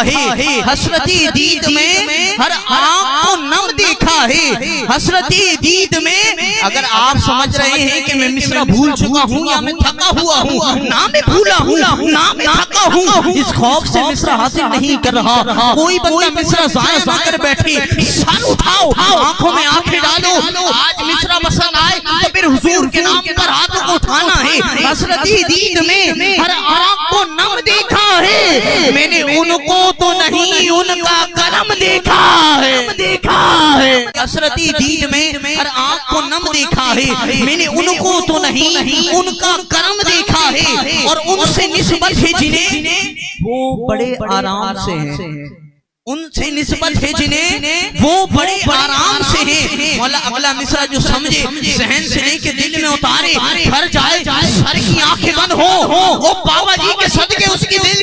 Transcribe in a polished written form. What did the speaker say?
ہے، حسرتی دید میں ہر آنکھ کو نم دیکھا ہے، حسرتی دید میں۔ اگر آپ سمجھ رہے ہیں کہ میں مصرع بھول چکا ہوں یا میں تھکا ہوا ہوں، نہ میں بھولا ہوں نہ میں تھکا ہوں، اس خوف سے مصرع حاصل نہیں کر رہا۔ کوئی بندہ مصرع ضائع نہ کر بیٹھے، سر اٹھاؤ، آنکھوں میں آنکھیں ڈالو، آج مصرع پسند آئے تو پھر حضور کے نام پر ہاتھوں کو اٹھانا ہے۔ حسرتی دید میں ہر آنکھ کو نم دیکھا ہے، میں نے ان کو تو نہیں ان کا کرم دیکھا ہے۔ حسرتی دید میں ہر آنکھ کو نم دیکھا ہے، میں نے ان کو تو نہیں ان کا کرم دیکھا ہے، اور ان سے نسبت ہے جنہیں وہ بڑے آرام سے ہیں، ان سے نسبت ہے جنہیں وہ بڑے آرام سے ہیں۔ مولا اگلا مصرع جو سمجھے، ذہن سے نہیں کہ دل میں اتارے، گھر جائے سر کی آنکھیں بند ہو، وہ بابا جی کے صدقے اس کی دل